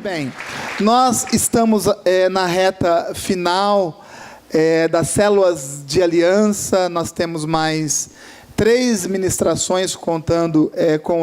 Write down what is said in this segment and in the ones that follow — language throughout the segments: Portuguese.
Bem, nós estamos na reta final das células de aliança. Nós temos mais 3 ministrações contando com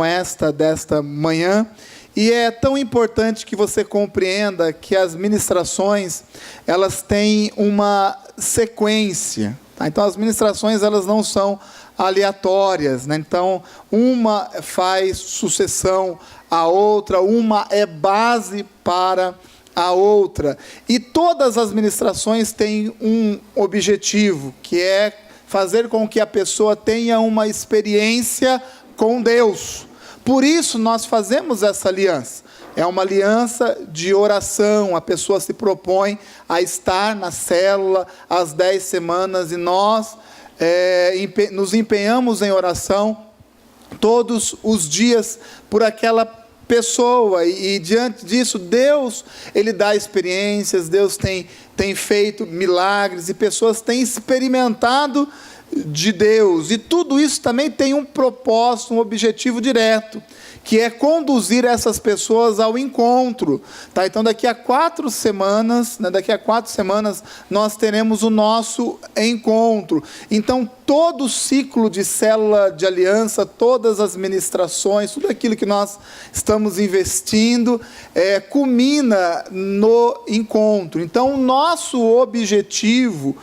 desta manhã. E é tão importante que você compreenda que as ministrações, elas têm uma sequência. Tá? Então, as ministrações, elas não são aleatórias, né? Então, uma faz sucessão à outra, uma é base para a outra. E todas as ministrações têm um objetivo, que é fazer com que a pessoa tenha uma experiência com Deus. Por isso, nós fazemos essa aliança. É uma aliança de oração. A pessoa se propõe a estar na célula às 10 semanas e nós nos empenhamos em oração todos os dias por aquela pessoa. E diante disso, Deus, Ele dá experiências, Deus tem feito milagres e pessoas têm experimentado de Deus, e tudo isso também tem um propósito, um objetivo direto, que é conduzir essas pessoas ao encontro, tá? Então daqui a 4 semanas, nós teremos o nosso encontro. Então todo o ciclo de célula de aliança, todas as ministrações, tudo aquilo que nós estamos investindo, culmina no encontro. Então o nosso objetivo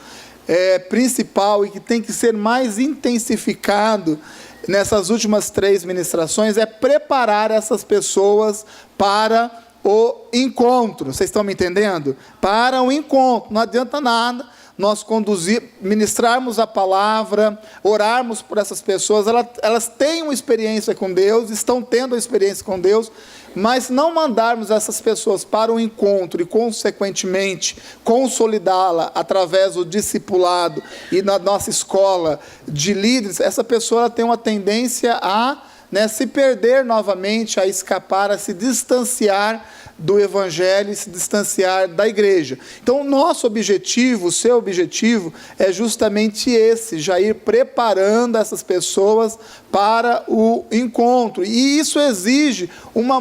principal e que tem que ser mais intensificado nessas últimas 3 ministrações é preparar essas pessoas para o encontro. Vocês estão me entendendo? Para o encontro. Não adianta nada nós ministrarmos a palavra, orarmos por essas pessoas, elas têm uma experiência com Deus, estão tendo uma experiência com Deus, mas não mandarmos essas pessoas para o encontro e, consequentemente, consolidá-la através do discipulado e na nossa escola de líderes, essa pessoa ela tem uma tendência a se perder novamente, a escapar, a se distanciar do Evangelho e se distanciar da igreja. Então, o nosso objetivo, o seu objetivo, é justamente esse, já ir preparando essas pessoas para o encontro. E isso exige uma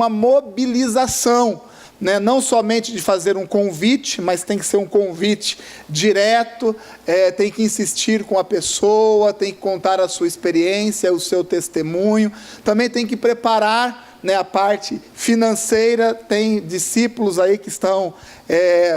mobilização, né? Não somente de fazer um convite, mas tem que ser um convite direto, tem que insistir com a pessoa, tem que contar a sua experiência, o seu testemunho, também tem que preparar a parte financeira. Tem discípulos aí que estão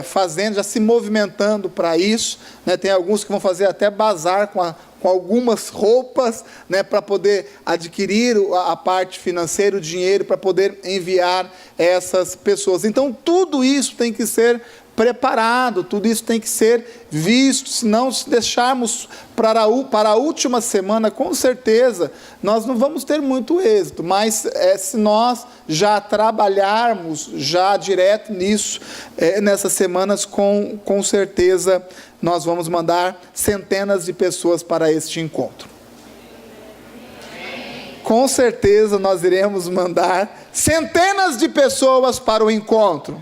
fazendo, já se movimentando para isso, né? Tem alguns que vão fazer até bazar com algumas roupas, né, para poder adquirir a parte financeira, o dinheiro, para poder enviar essas pessoas. Então, tudo isso tem que ser preparado, tudo isso tem que ser visto, senão, se deixarmos para a última semana, com certeza, nós não vamos ter muito êxito, mas se nós já trabalharmos já direto nisso, nessas semanas, com certeza, nós vamos mandar centenas de pessoas para este encontro. Com certeza, nós iremos mandar centenas de pessoas para o encontro.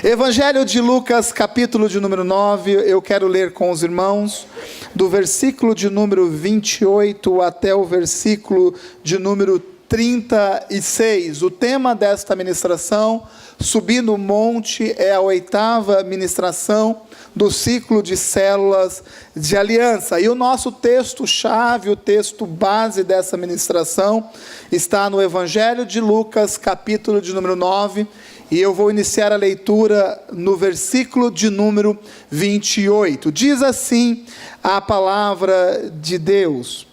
Evangelho de Lucas, capítulo de número 9, eu quero ler com os irmãos, do versículo de número 28 até o versículo de número 36. O tema desta ministração, Subindo o Monte, é a 8ª ministração do ciclo de células de aliança. E o nosso texto-chave, o texto base dessa ministração, está no Evangelho de Lucas, capítulo de número 9, e eu vou iniciar a leitura no versículo de número 28. Diz assim a palavra de Deus: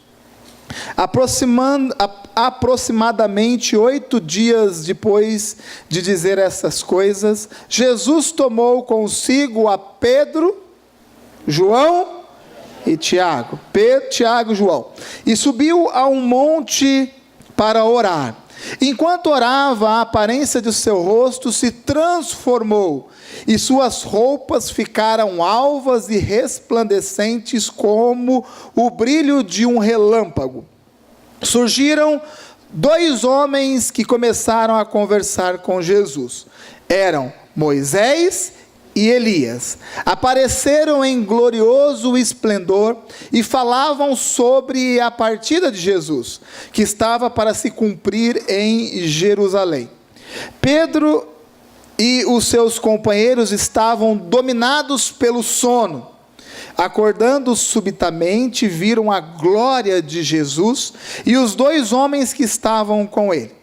aproximadamente 8 dias depois de dizer essas coisas, Jesus tomou consigo a Pedro, João e Tiago. Pedro, Tiago e João. E subiu a um monte para orar. Enquanto orava, a aparência de seu rosto se transformou, e suas roupas ficaram alvas e resplandecentes como o brilho de um relâmpago. Surgiram 2 homens que começaram a conversar com Jesus. Eram Moisés e Elias. Apareceram em glorioso esplendor e falavam sobre a partida de Jesus, que estava para se cumprir em Jerusalém. Pedro e os seus companheiros estavam dominados pelo sono. Acordando subitamente, viram a glória de Jesus e os dois homens que estavam com ele.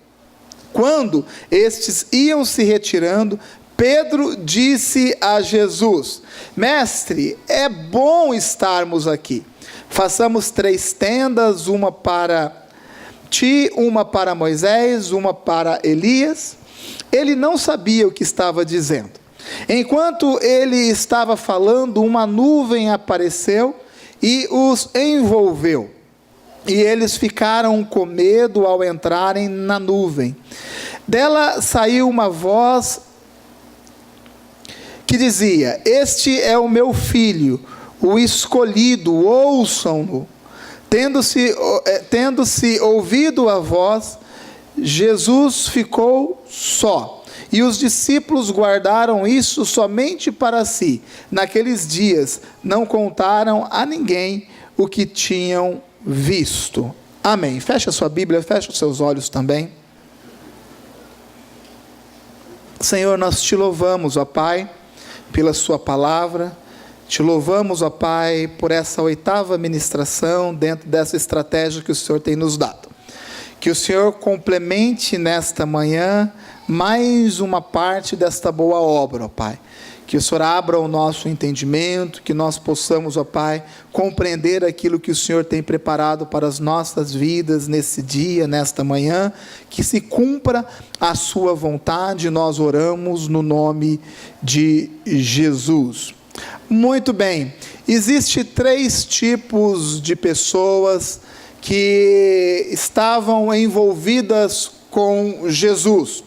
Quando estes iam se retirando, Pedro disse a Jesus: Mestre, é bom estarmos aqui. Façamos 3 tendas, uma para ti, uma para Moisés, uma para Elias. Ele não sabia o que estava dizendo. Enquanto ele estava falando, uma nuvem apareceu e os envolveu. E eles ficaram com medo ao entrarem na nuvem. Dela saiu uma voz que dizia: Este é o meu filho, o escolhido, ouçam-no. Tendo-se ouvido a voz, Jesus ficou só. E os discípulos guardaram isso somente para si. Naqueles dias não contaram a ninguém o que tinham visto. Amém. Fecha a sua Bíblia, fecha os seus olhos também. Senhor, nós te louvamos, ó Pai, pela sua palavra. Te louvamos, ó Pai, por essa 8ª ministração dentro dessa estratégia que o Senhor tem nos dado. Que o Senhor complemente nesta manhã mais uma parte desta boa obra, ó Pai. Que o Senhor abra o nosso entendimento, que nós possamos, ó Pai, compreender aquilo que o Senhor tem preparado para as nossas vidas nesse dia, nesta manhã, que se cumpra a sua vontade. Nós oramos no nome de Jesus. Muito bem, existe 3 tipos de pessoas que estavam envolvidas com Jesus.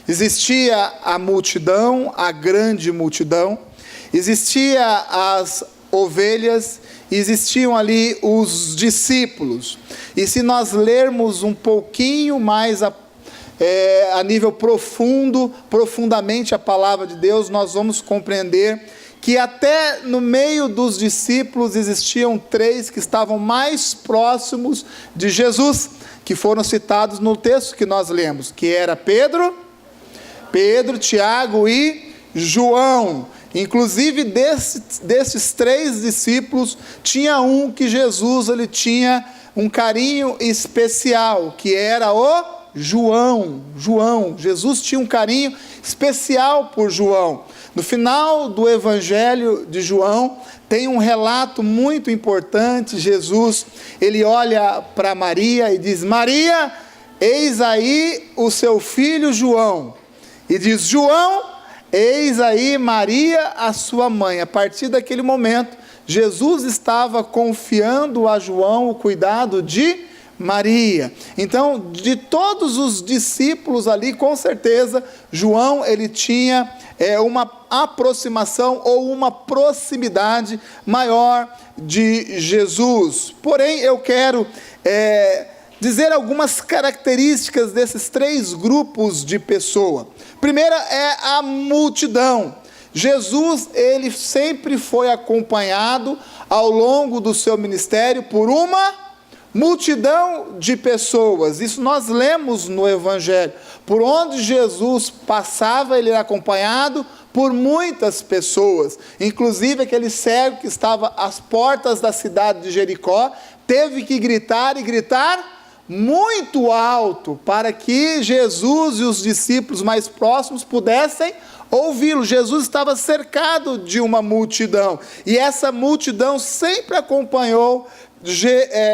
Existia a multidão, a grande multidão, existia as ovelhas, existiam ali os discípulos. E se nós lermos um pouquinho mais a nível profundamente a palavra de Deus, nós vamos compreender que até no meio dos discípulos existiam 3 que estavam mais próximos de Jesus, que foram citados no texto que nós lemos, que era Pedro, Tiago e João. Inclusive desses 3 discípulos, tinha um que Jesus ele tinha um carinho especial, que era o João. Jesus tinha um carinho especial por João. No final do Evangelho de João, tem um relato muito importante. Jesus, ele olha para Maria e diz: Maria, eis aí o seu filho João. E diz: João, eis aí Maria, a sua mãe. A partir daquele momento, Jesus estava confiando a João o cuidado de Maria. Então, de todos os discípulos ali, com certeza, João, ele tinha uma aproximação ou uma proximidade maior de Jesus. Porém, eu quero dizer algumas características desses 3 grupos de pessoa. Primeira é a multidão. Jesus, ele sempre foi acompanhado ao longo do seu ministério por uma multidão de pessoas. Isso nós lemos no Evangelho. Por onde Jesus passava, ele era acompanhado por muitas pessoas. Inclusive aquele cego que estava às portas da cidade de Jericó, teve que gritar muito alto, para que Jesus e os discípulos mais próximos pudessem ouvi-lo. Jesus estava cercado de uma multidão, e essa multidão sempre acompanhou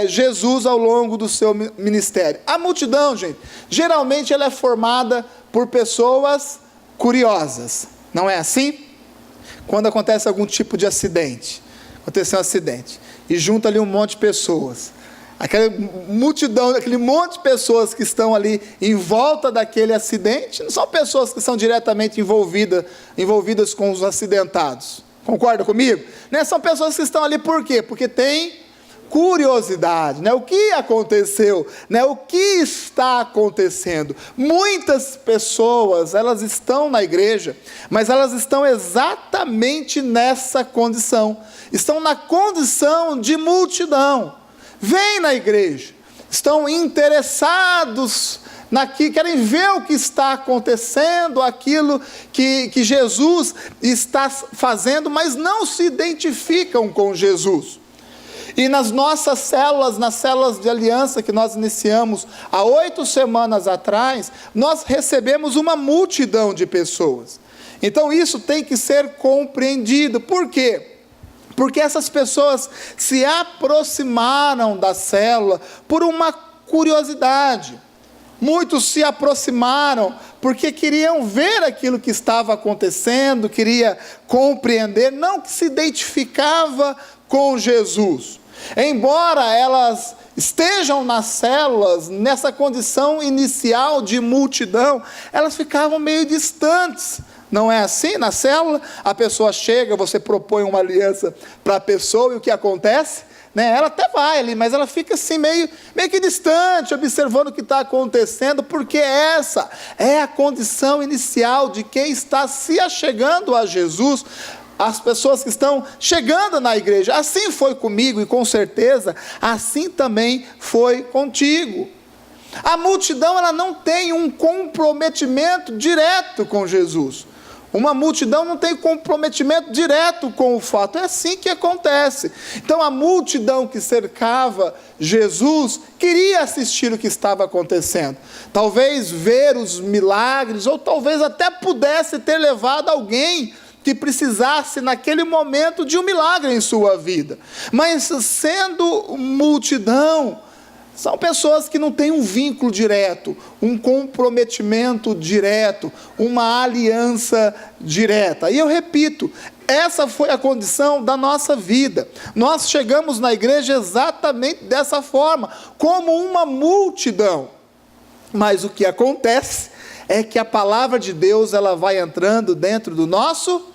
Jesus ao longo do seu ministério. A multidão, gente, geralmente ela é formada por pessoas curiosas, não é assim? Quando acontece algum tipo de acidente, aconteceu um acidente, e junta ali um monte de pessoas, aquela multidão, aquele monte de pessoas que estão ali em volta daquele acidente, não são pessoas que são diretamente envolvidas com os acidentados, concorda comigo? Né? São pessoas que estão ali por quê? Porque tem curiosidade, né? O que aconteceu, né? O que está acontecendo? Muitas pessoas, elas estão na igreja, mas elas estão exatamente nessa condição, estão na condição de multidão, vêm na igreja, estão interessados querem ver o que está acontecendo, aquilo que Jesus está fazendo, mas não se identificam com Jesus. E nas nossas células, nas células de aliança que nós iniciamos há 8 semanas atrás, nós recebemos uma multidão de pessoas. Então isso tem que ser compreendido. Por quê? Porque essas pessoas se aproximaram da célula por uma curiosidade. Muitos se aproximaram porque queriam ver aquilo que estava acontecendo, queria compreender, não que se identificava com Jesus. Embora elas estejam nas células, nessa condição inicial de multidão, elas ficavam meio distantes. Não é assim? Na célula, a pessoa chega, você propõe uma aliança para a pessoa, e o que acontece? Ela até vai ali, mas ela fica assim meio que distante, observando o que está acontecendo, porque essa é a condição inicial de quem está se achegando a Jesus, as pessoas que estão chegando na igreja. Assim foi comigo e com certeza assim também foi contigo. A multidão, ela não tem um comprometimento direto com Jesus. Uma multidão não tem comprometimento direto com o fato. É assim que acontece. Então a multidão que cercava Jesus queria assistir o que estava acontecendo. Talvez ver os milagres, ou talvez até pudesse ter levado alguém que precisasse naquele momento de um milagre em sua vida. Mas sendo multidão, são pessoas que não têm um vínculo direto, um comprometimento direto, uma aliança direta. E eu repito, essa foi a condição da nossa vida. Nós chegamos na igreja exatamente dessa forma, como uma multidão. Mas o que acontece é que a palavra de Deus, ela vai entrando dentro do nosso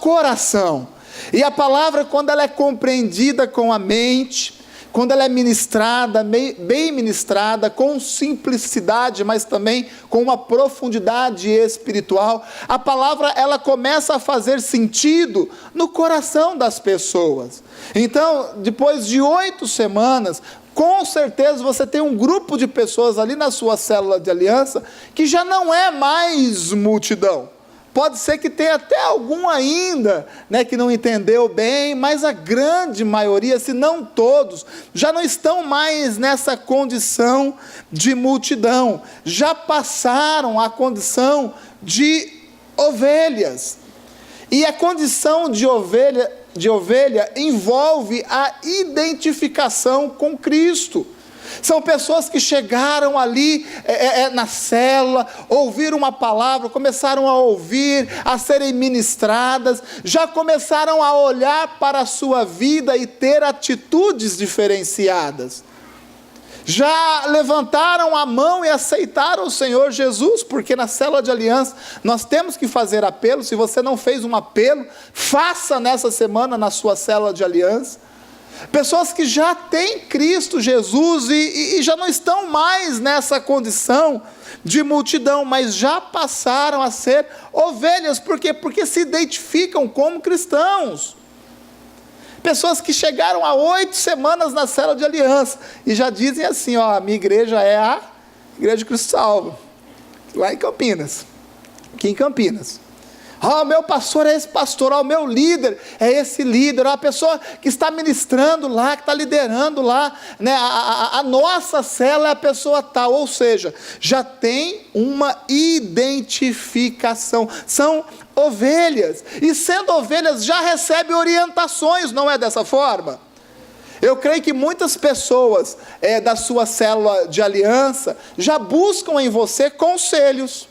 coração. E a palavra, quando ela é compreendida com a mente, quando ela é ministrada, bem ministrada, com simplicidade, mas também com uma profundidade espiritual, a palavra, ela começa a fazer sentido no coração das pessoas. Então, depois de 8 semanas, com certeza você tem um grupo de pessoas ali na sua célula de aliança, que já não é mais multidão. Pode ser que tenha até algum ainda, que não entendeu bem, mas a grande maioria, se não todos, já não estão mais nessa condição de multidão. Já passaram a condição de ovelhas. E a condição de ovelha envolve a identificação com Cristo. São pessoas que chegaram ali na célula, ouviram uma palavra, começaram a ouvir, a serem ministradas, já começaram a olhar para a sua vida e ter atitudes diferenciadas. Já levantaram a mão e aceitaram o Senhor Jesus, porque na célula de aliança nós temos que fazer apelo. Se você não fez um apelo, faça nessa semana na sua célula de aliança. Pessoas que já têm Cristo Jesus e já não estão mais nessa condição de multidão, mas já passaram a ser ovelhas. Por quê? Porque se identificam como cristãos. Pessoas que chegaram há 8 semanas na célula de aliança e já dizem assim: a minha igreja é a Igreja de Cristo Salvo, lá em Campinas, aqui em Campinas. O meu pastor é esse pastor, o meu líder é esse líder, a pessoa que está ministrando lá, que está liderando lá, a nossa célula é a pessoa tal. Ou seja, já tem uma identificação, são ovelhas, e sendo ovelhas já recebe orientações, não é dessa forma? Eu creio que muitas pessoas da sua célula de aliança já buscam em você conselhos.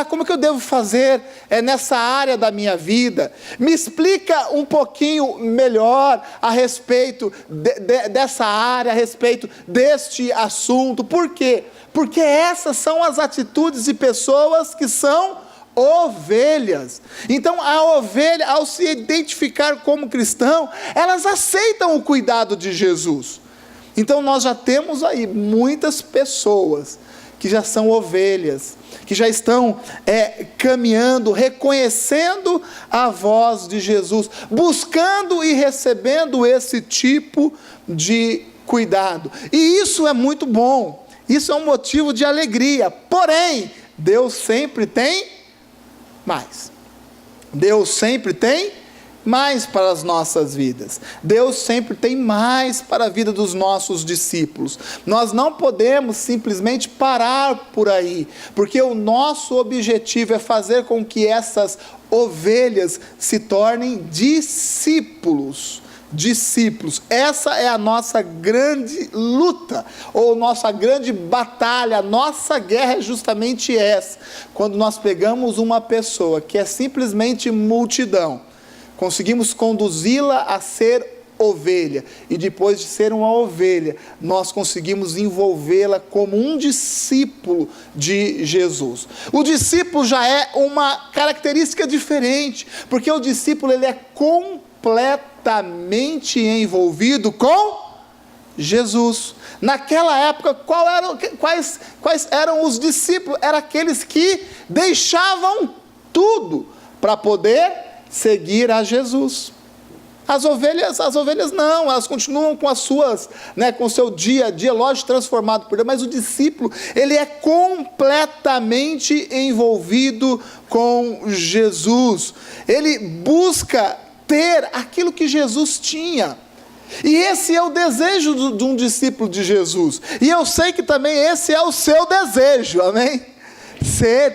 Como que eu devo fazer nessa área da minha vida? Me explica um pouquinho melhor a respeito dessa área, a respeito deste assunto. Por quê? Porque essas são as atitudes de pessoas que são ovelhas. Então a ovelha, ao se identificar como cristão, elas aceitam o cuidado de Jesus. Então nós já temos aí muitas pessoas que já são ovelhas, que já estão caminhando, reconhecendo a voz de Jesus, buscando e recebendo esse tipo de cuidado. E isso é muito bom. Isso é um motivo de alegria. Porém, Deus sempre tem mais. Deus sempre tem mais para as nossas vidas. Deus sempre tem mais para a vida dos nossos discípulos. Nós não podemos simplesmente parar por aí, porque o nosso objetivo é fazer com que essas ovelhas se tornem discípulos. Discípulos, essa é a nossa grande luta, ou nossa grande batalha, a nossa guerra é justamente essa, quando nós pegamos uma pessoa que é simplesmente multidão, conseguimos conduzi-la a ser ovelha, e depois de ser uma ovelha, nós conseguimos envolvê-la como um discípulo de Jesus. O discípulo já é uma característica diferente, porque o discípulo ele é completamente envolvido com Jesus. Naquela época, quais eram os discípulos? Eram aqueles que deixavam tudo para poder seguir a Jesus. As ovelhas não, elas continuam com as suas, com o seu dia a dia, lógico, transformado por Deus, mas o discípulo, ele é completamente envolvido com Jesus. Ele busca ter aquilo que Jesus tinha. E esse é o desejo de um discípulo de Jesus. E eu sei que também esse é o seu desejo, amém?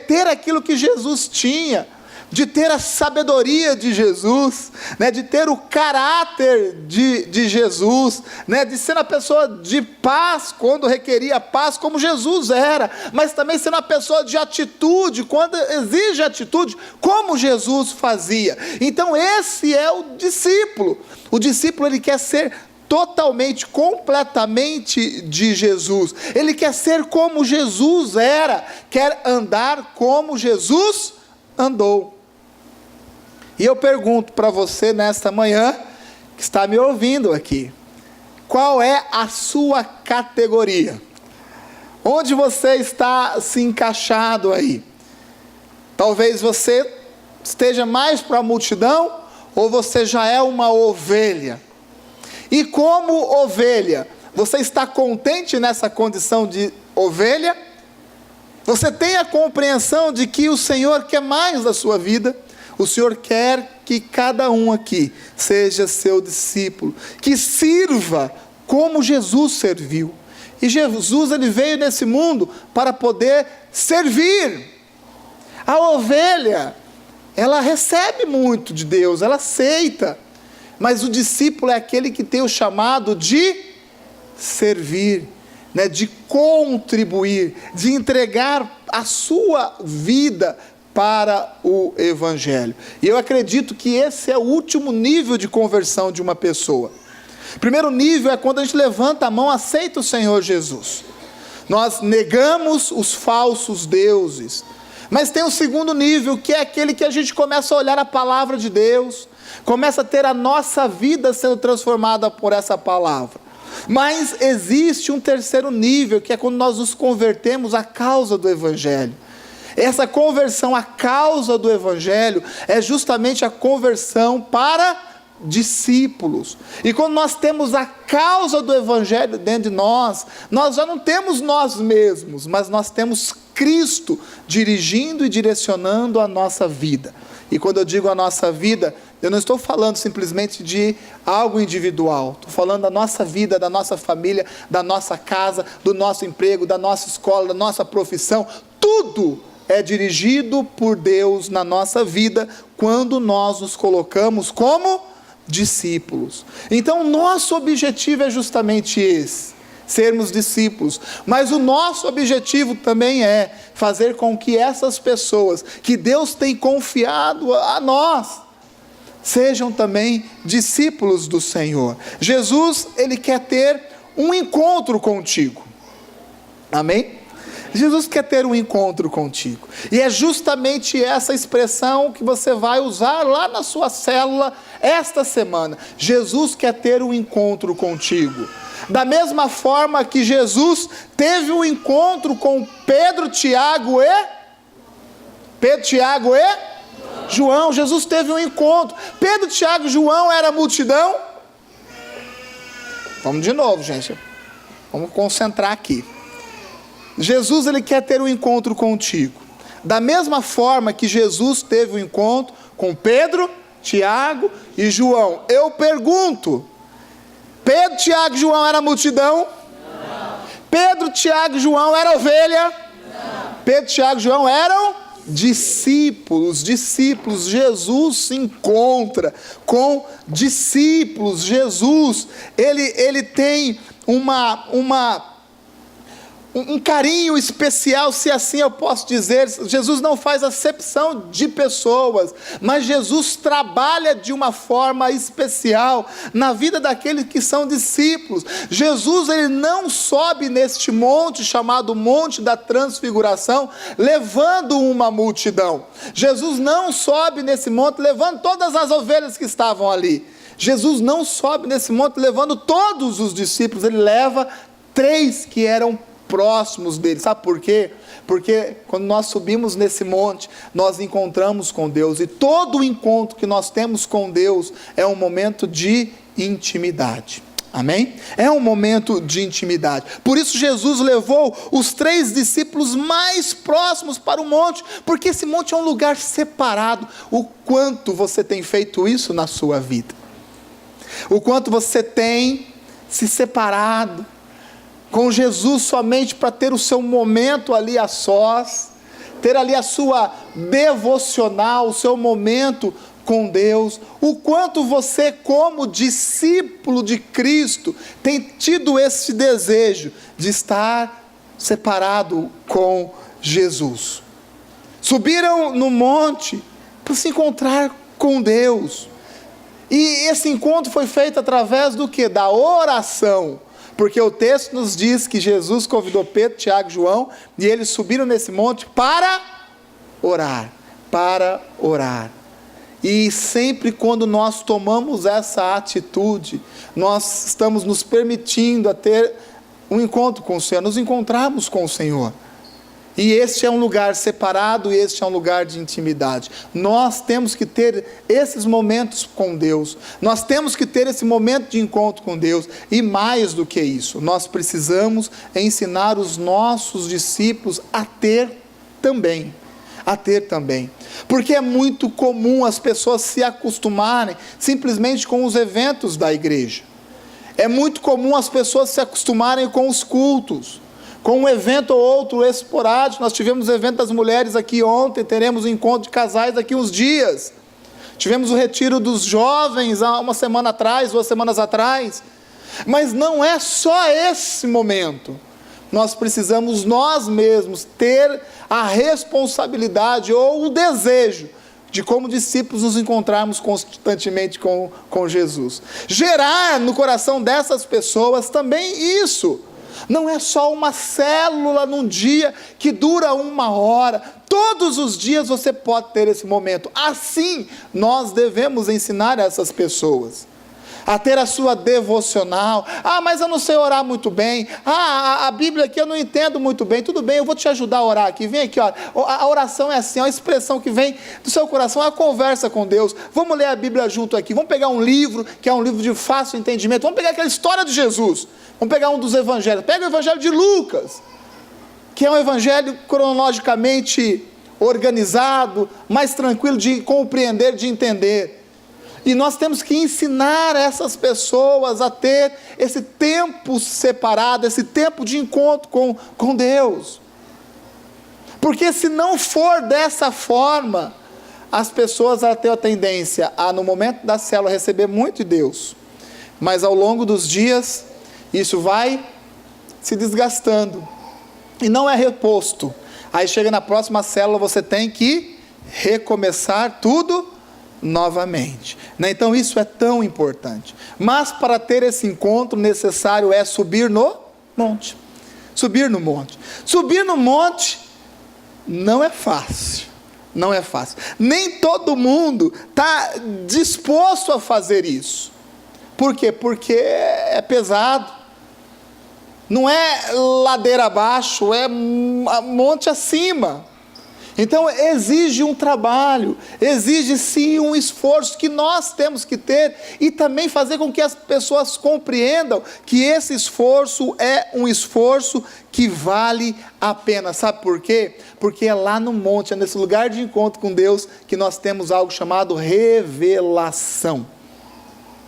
Ter aquilo que Jesus tinha, de ter a sabedoria de Jesus, de ter o caráter de Jesus, de ser uma pessoa de paz, quando requeria paz, como Jesus era, mas também ser uma pessoa de atitude, quando exige atitude, como Jesus fazia. Então esse é o discípulo. O discípulo, ele quer ser totalmente, completamente de Jesus. Ele quer ser como Jesus era, quer andar como Jesus andou. E eu pergunto para você nesta manhã, que está me ouvindo aqui, qual é a sua categoria? Onde você está se encaixado aí? Talvez você esteja mais para a multidão, ou você já é uma ovelha. E como ovelha, você está contente nessa condição de ovelha? Você tem a compreensão de que o Senhor quer mais da sua vida? O Senhor quer que cada um aqui seja seu discípulo, que sirva como Jesus serviu. E Jesus, ele veio nesse mundo para poder servir. A ovelha, ela recebe muito de Deus, ela aceita. Mas o discípulo é aquele que tem o chamado de servir, de contribuir, de entregar a sua vida para o Evangelho. E eu acredito que esse é o último nível de conversão de uma pessoa. O primeiro nível é quando a gente levanta a mão, aceita o Senhor Jesus. Nós negamos os falsos deuses. Mas tem um segundo nível, que é aquele que a gente começa a olhar a palavra de Deus, começa a ter a nossa vida sendo transformada por essa palavra. Mas existe um terceiro nível, que é quando nós nos convertemos à causa do Evangelho. Essa conversão à causa do Evangelho é justamente a conversão para discípulos. E quando nós temos a causa do Evangelho dentro de nós já não temos nós mesmos, mas nós temos Cristo dirigindo e direcionando a nossa vida. E quando eu digo a nossa vida, eu não estou falando simplesmente de algo individual, estou falando da nossa vida, da nossa família, da nossa casa, do nosso emprego, da nossa escola, da nossa profissão. Tudo é dirigido por Deus na nossa vida, quando nós nos colocamos como discípulos. Então, o nosso objetivo é justamente esse, sermos discípulos. Mas o nosso objetivo também é fazer com que essas pessoas que Deus tem confiado a nós, sejam também discípulos do Senhor. Jesus, ele quer ter um encontro contigo. Amém? Jesus quer ter um encontro contigo. E é justamente essa expressão que você vai usar lá na sua célula esta semana. Jesus quer ter um encontro contigo. Da mesma forma que Jesus teve um encontro com Pedro, Tiago e João. Jesus teve um encontro. Pedro, Tiago e João era multidão? Vamos de novo, gente. Vamos concentrar aqui. Jesus, ele quer ter um encontro contigo. Da mesma forma que Jesus teve um encontro com Pedro, Tiago e João. Eu pergunto, Pedro, Tiago e João era multidão? Não. Pedro, Tiago e João eram ovelha? Não. Pedro, Tiago e João eram discípulos. Jesus se encontra com discípulos. Jesus, ele tem um carinho especial, se assim eu posso dizer. Jesus não faz acepção de pessoas, mas Jesus trabalha de uma forma especial na vida daqueles que são discípulos. Jesus, ele não sobe neste monte chamado Monte da Transfiguração levando uma multidão. Jesus não sobe nesse monte levando todas as ovelhas que estavam ali. Jesus não sobe nesse monte levando todos os discípulos. Ele leva 3 que eram próximos dele. Sabe por quê? Porque quando nós subimos nesse monte, nós encontramos com Deus, e todo o encontro que nós temos com Deus é um momento de intimidade. Amém? É um momento de intimidade. Por isso Jesus levou os 3 discípulos mais próximos para o monte, porque esse monte é um lugar separado. O quanto você tem feito isso na sua vida? O quanto você tem se separado com Jesus somente para ter o seu momento ali a sós, ter ali a sua devocional, o seu momento com Deus. O quanto você, como discípulo de Cristo, tem tido esse desejo de estar separado com Jesus. Subiram no monte para se encontrar com Deus, e esse encontro foi feito através do quê? Da oração. Porque o texto nos diz que Jesus convidou Pedro, Tiago e João, e eles subiram nesse monte para orar. E sempre quando nós tomamos essa atitude, nós estamos nos permitindo a ter um encontro com o Senhor, nos encontrarmos com o Senhor. E este é um lugar separado, e este é um lugar de intimidade. Nós temos que ter esses momentos com Deus. Nós temos que ter esse momento de encontro com Deus. E mais do que isso, nós precisamos ensinar os nossos discípulos a ter também. Porque é muito comum as pessoas se acostumarem simplesmente com os eventos da igreja. É muito comum as pessoas se acostumarem com os cultos, com um evento ou outro esporádico. Nós tivemos o evento das mulheres aqui ontem, teremos o encontro de casais daqui uns dias. Tivemos o retiro dos jovens há uma semana atrás, 2 semanas atrás. Mas não é só esse momento. Nós precisamos nós mesmos ter a responsabilidade ou o desejo de, como discípulos, nos encontrarmos constantemente com Jesus. Gerar no coração dessas pessoas também isso. Não é só uma célula num dia que dura 1 hora. Todos os dias você pode ter esse momento. Assim, nós devemos ensinar essas pessoas a ter a sua devocional. Mas eu não sei orar muito bem. A Bíblia aqui eu não entendo muito bem. Tudo bem, eu vou te ajudar a orar aqui. Vem aqui, ó. A oração é assim, a expressão que vem do seu coração, é a conversa com Deus. Vamos ler a Bíblia junto aqui. Vamos pegar um livro, que é um livro de fácil entendimento. Vamos pegar aquela história de Jesus. Vamos pegar um dos evangelhos. Pega o evangelho de Lucas, que é um evangelho cronologicamente organizado, mais tranquilo de compreender, de entender. E nós temos que ensinar essas pessoas a ter esse tempo separado, esse tempo de encontro com Deus. Porque se não for dessa forma, as pessoas vão ter a tendência a, no momento da célula, receber muito de Deus. Mas ao longo dos dias, isso vai se desgastando. E não é reposto. Aí chega na próxima célula, você tem que recomeçar tudo novamente. Então isso é tão importante. Mas para ter esse encontro, necessário é subir no monte. Subir no monte. Subir no monte não é fácil. Não é fácil. Nem todo mundo está disposto a fazer isso. Por quê? Porque é pesado. Não é ladeira abaixo, é monte acima. Então exige um trabalho, exige sim um esforço que nós temos que ter e também fazer com que as pessoas compreendam que esse esforço é um esforço que vale a pena. Sabe por quê? Porque é lá no monte, é nesse lugar de encontro com Deus que nós temos algo chamado revelação.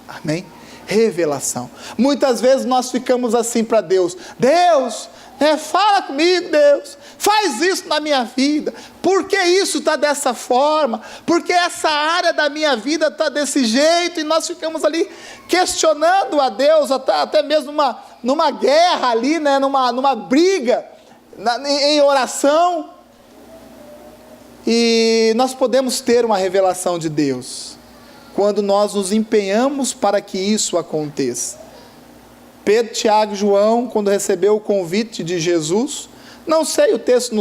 Amém? Revelação. Muitas vezes nós ficamos assim para Deus: Deus, fala comigo, Deus, faz isso na minha vida, por que isso está dessa forma, porque essa área da minha vida está desse jeito, e nós ficamos ali questionando a Deus, até mesmo numa guerra ali, numa briga, em oração. E nós podemos ter uma revelação de Deus quando nós nos empenhamos para que isso aconteça. Pedro, Tiago e João, quando recebeu o convite de Jesus, não sei, o texto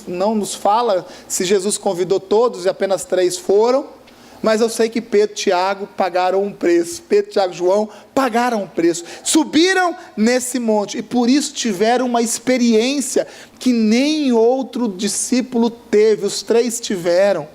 não nos fala se Jesus convidou todos e apenas 3 foram, mas eu sei que Pedro e Tiago pagaram um preço. Pedro, Tiago e João pagaram um preço, subiram nesse monte, e por isso tiveram uma experiência que nem outro discípulo teve. Os 3 tiveram.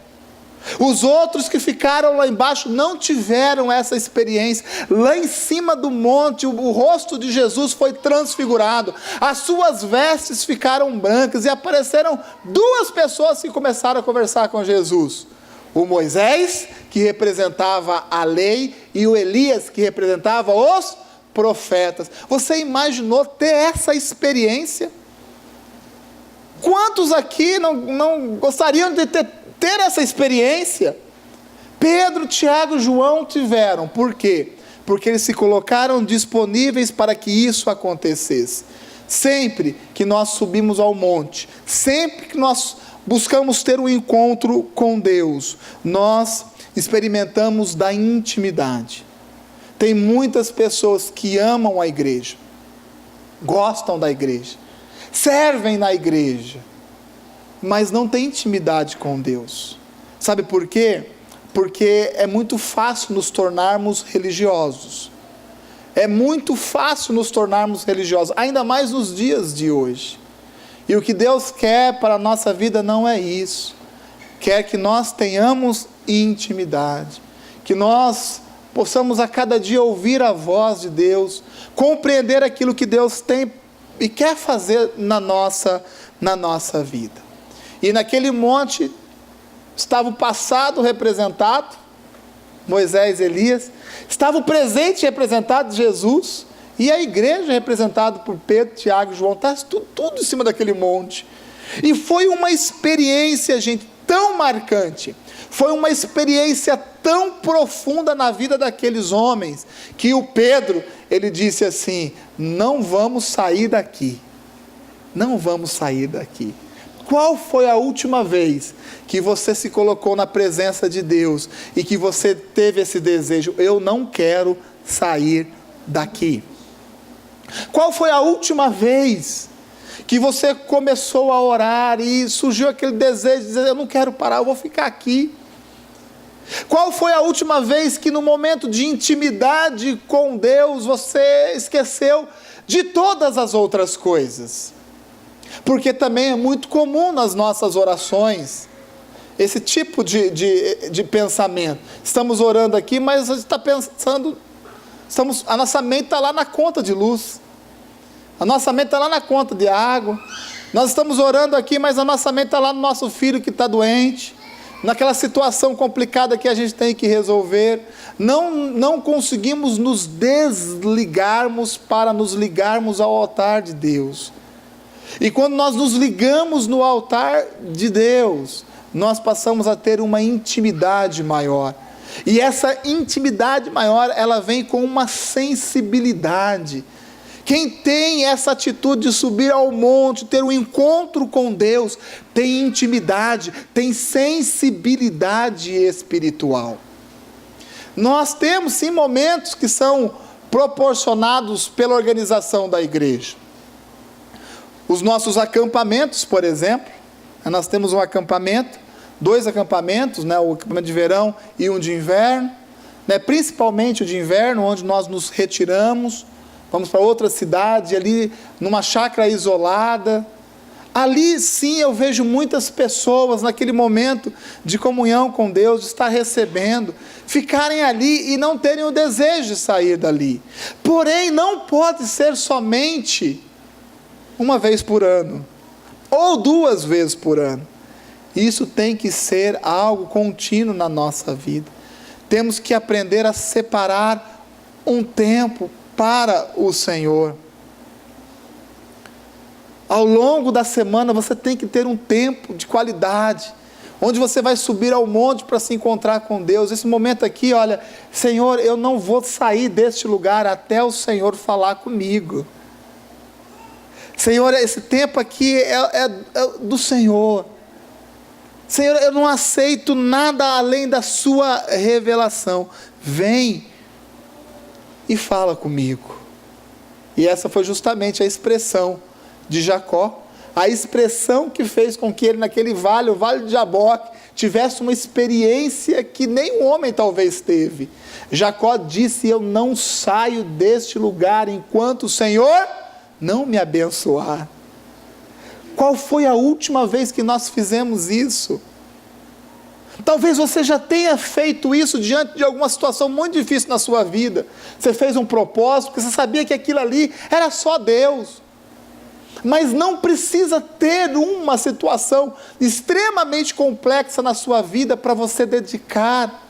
Os outros que ficaram lá embaixo não tiveram essa experiência. Lá em cima do monte, o rosto de Jesus foi transfigurado, as suas vestes ficaram brancas, e apareceram 2 pessoas que começaram a conversar com Jesus: o Moisés, que representava a lei, e o Elias, que representava os profetas. Você imaginou ter essa experiência? Quantos aqui não gostariam de ter essa experiência? Pedro, Tiago e João tiveram. Por quê? Porque eles se colocaram disponíveis para que isso acontecesse. Sempre que nós subimos ao monte, sempre que nós buscamos ter um encontro com Deus, nós experimentamos da intimidade. Tem muitas pessoas que amam a igreja, gostam da igreja, servem na igreja, mas não tem intimidade com Deus. Sabe por quê? Porque é muito fácil nos tornarmos religiosos. É muito fácil nos tornarmos religiosos, ainda mais nos dias de hoje. E o que Deus quer para a nossa vida não é isso. Quer que nós tenhamos intimidade, que nós possamos a cada dia ouvir a voz de Deus, compreender aquilo que Deus tem e quer fazer na nossa vida. E naquele monte estava o passado representado, Moisés e Elias, estava o presente representado, Jesus, e a igreja representada por Pedro, Tiago e João. Está tudo em cima daquele monte. E foi uma experiência, gente, tão marcante, foi uma experiência tão profunda na vida daqueles homens, que o Pedro, ele disse assim: não vamos sair daqui, não vamos sair daqui. Qual foi a última vez que você se colocou na presença de Deus e que você teve esse desejo: eu não quero sair daqui? Qual foi a última vez que você começou a orar e surgiu aquele desejo de dizer: eu não quero parar, eu vou ficar aqui? Qual foi a última vez que no momento de intimidade com Deus você esqueceu de todas as outras coisas? Porque também é muito comum nas nossas orações esse tipo de pensamento. Estamos orando aqui, mas a gente está pensando, a nossa mente está lá na conta de luz, a nossa mente está lá na conta de água. Nós estamos orando aqui, mas a nossa mente está lá no nosso filho que está doente, naquela situação complicada que a gente tem que resolver. Não conseguimos nos desligarmos para nos ligarmos ao altar de Deus. E quando nós nos ligamos no altar de Deus, nós passamos a ter uma intimidade maior. E essa intimidade maior, ela vem com uma sensibilidade. Quem tem essa atitude de subir ao monte, ter um encontro com Deus, tem intimidade, tem sensibilidade espiritual. Nós temos sim momentos que são proporcionados pela organização da igreja. Os nossos acampamentos, por exemplo, nós temos um acampamento, 2 acampamentos, o acampamento de verão e um de inverno, principalmente o de inverno, onde nós nos retiramos, vamos para outra cidade, ali numa chácara isolada. Ali sim eu vejo muitas pessoas naquele momento de comunhão com Deus, de estar recebendo, ficarem ali e não terem o desejo de sair dali. Porém, não pode ser somente uma vez por ano, ou 2 vezes por ano. Isso tem que ser algo contínuo na nossa vida. Temos que aprender a separar um tempo para o Senhor. Ao longo da semana você tem que ter um tempo de qualidade, onde você vai subir ao monte para se encontrar com Deus. Esse momento aqui, olha, Senhor, eu não vou sair deste lugar até o Senhor falar comigo. Senhor, esse tempo aqui é do Senhor. Senhor, eu não aceito nada além da sua revelação. Vem e fala comigo. E essa foi justamente a expressão de Jacó, a expressão que fez com que ele naquele vale, o vale de Jaboque, tivesse uma experiência que nem um homem talvez teve. Jacó disse: eu não saio deste lugar enquanto o Senhor não me abençoar. Qual foi a última vez que nós fizemos isso? Talvez você já tenha feito isso diante de alguma situação muito difícil na sua vida. Você fez um propósito, porque você sabia que aquilo ali era só Deus. Mas não precisa ter uma situação extremamente complexa na sua vida para você dedicar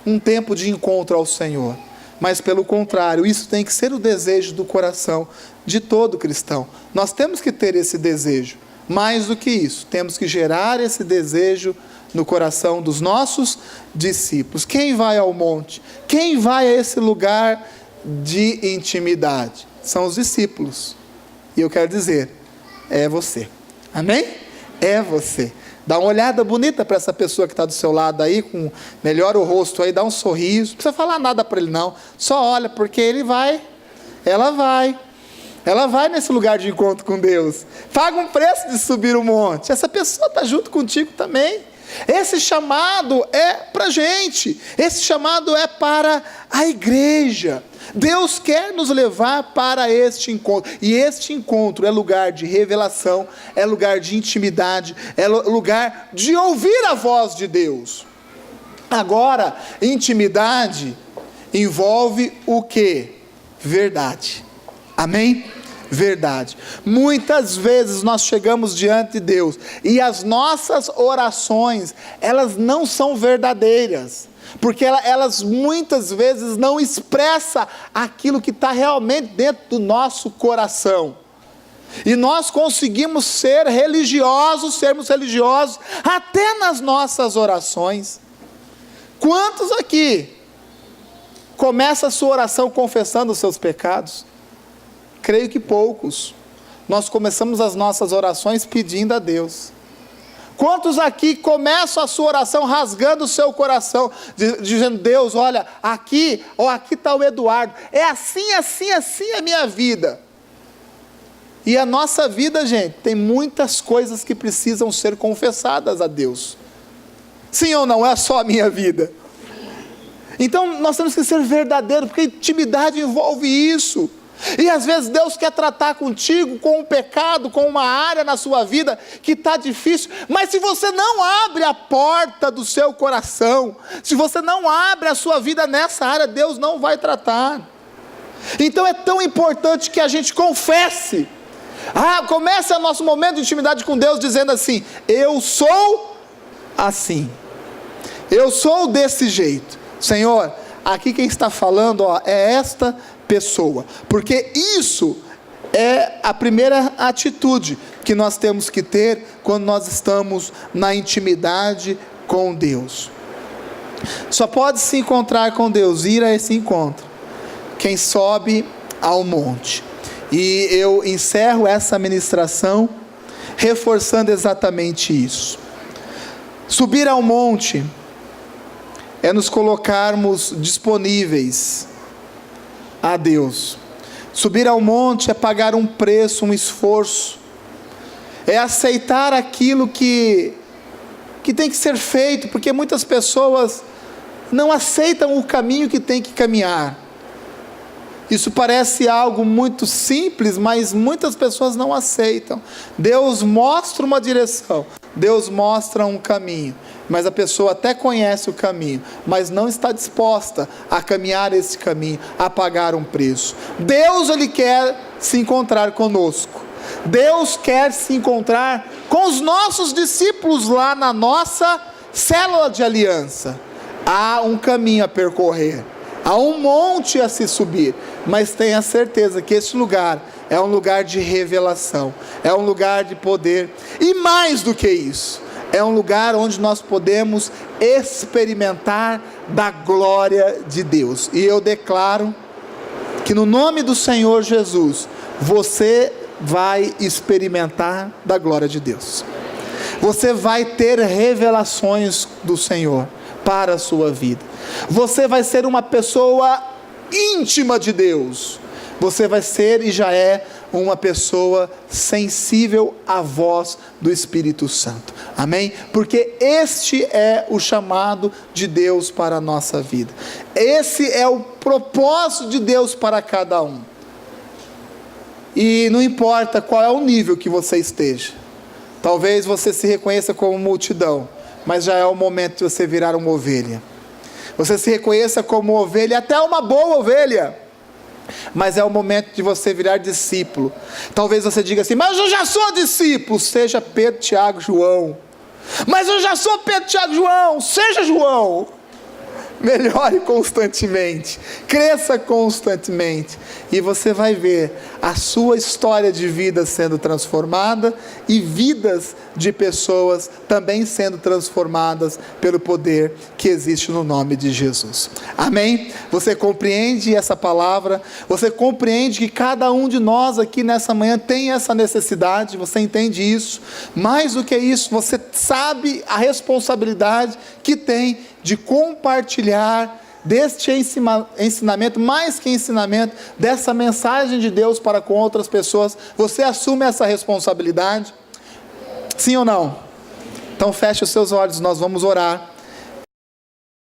um tempo de encontro ao Senhor. Mas pelo contrário, isso tem que ser o desejo do coração de todo cristão. Nós temos que ter esse desejo. Mais do que isso, temos que gerar esse desejo no coração dos nossos discípulos. Quem vai ao monte? Quem vai a esse lugar de intimidade? São os discípulos. E eu quero dizer, é você. Amém? É você. Dá uma olhada bonita para essa pessoa que está do seu lado aí, melhora o rosto aí, dá um sorriso. Não precisa falar nada para ele não. Só olha, porque ele vai, ela vai. Ela vai nesse lugar de encontro com Deus. Paga um preço de subir o monte. Essa pessoa está junto contigo também. Esse chamado é para a gente. Esse chamado é para a igreja. Deus quer nos levar para este encontro. E este encontro é lugar de revelação, é lugar de intimidade, é lugar de ouvir a voz de Deus. Agora, intimidade envolve o quê? Verdade. Amém? Verdade. Muitas vezes nós chegamos diante de Deus e as nossas orações, elas não são verdadeiras, porque elas muitas vezes não expressam aquilo que está realmente dentro do nosso coração. E nós conseguimos sermos religiosos até nas nossas orações. Quantos aqui começa a sua oração confessando os seus pecados? Creio que poucos. Nós começamos as nossas orações pedindo a Deus. Quantos aqui começam a sua oração rasgando o seu coração, dizendo: Deus, olha, aqui está o Eduardo, é assim a minha vida. E a nossa vida, gente, tem muitas coisas que precisam ser confessadas a Deus. Sim ou não? É só a minha vida. Então nós temos que ser verdadeiros, porque intimidade envolve isso. E às vezes Deus quer tratar contigo com um pecado, com uma área na sua vida que está difícil, mas se você não abre a porta do seu coração, se você não abre a sua vida nessa área, Deus não vai tratar. Então é tão importante que a gente confesse. Comece o nosso momento de intimidade com Deus dizendo assim: eu sou assim, eu sou desse jeito. Senhor, aqui quem está falando é esta pessoa, porque isso é a primeira atitude que nós temos que ter quando nós estamos na intimidade com Deus. Só pode se encontrar com Deus, ir a esse encontro, quem sobe ao monte. E eu encerro essa ministração reforçando exatamente isso. Subir ao monte é nos colocarmos disponíveis a Deus. Subir ao monte é pagar um preço, um esforço, é aceitar aquilo que tem que ser feito, porque muitas pessoas não aceitam o caminho que tem que caminhar. Isso parece algo muito simples, mas muitas pessoas não aceitam. Deus mostra uma direção, Deus mostra um caminho, mas a pessoa até conhece o caminho, mas não está disposta a caminhar esse caminho, a pagar um preço. Deus, Ele quer se encontrar conosco. Deus quer se encontrar com os nossos discípulos lá na nossa célula de aliança. Há um caminho a percorrer, há um monte a se subir, mas tenha certeza que esse lugar é um lugar de revelação, é um lugar de poder, e mais do que isso, é um lugar onde nós podemos experimentar da glória de Deus. E eu declaro que no nome do Senhor Jesus, você vai experimentar da glória de Deus. Você vai ter revelações do Senhor para a sua vida. Você vai ser uma pessoa íntima de Deus. Você vai ser e já é uma pessoa sensível à voz do Espírito Santo. Amém? Porque este é o chamado de Deus para a nossa vida. Esse é o propósito de Deus para cada um. E não importa qual é o nível que você esteja. Talvez você se reconheça como multidão, mas já é o momento de você virar uma ovelha. Você se reconheça como ovelha, até uma boa ovelha, mas é o momento de você virar discípulo. Talvez você diga assim: mas eu já sou discípulo. Seja Pedro, Tiago, João. Mas eu já sou Pedro, Tiago, João. Seja João. Melhore constantemente, cresça constantemente, e você vai ver a sua história de vida sendo transformada, e vidas de pessoas também sendo transformadas pelo poder que existe no nome de Jesus. Amém? Você compreende essa palavra? Você compreende que cada um de nós aqui nessa manhã tem essa necessidade? Você entende isso? Mais do que isso, você sabe a responsabilidade que tem de compartilhar deste ensinamento, mais que ensinamento, dessa mensagem de Deus para com outras pessoas. Você assume essa responsabilidade? Sim ou não? Então feche os seus olhos, nós vamos orar.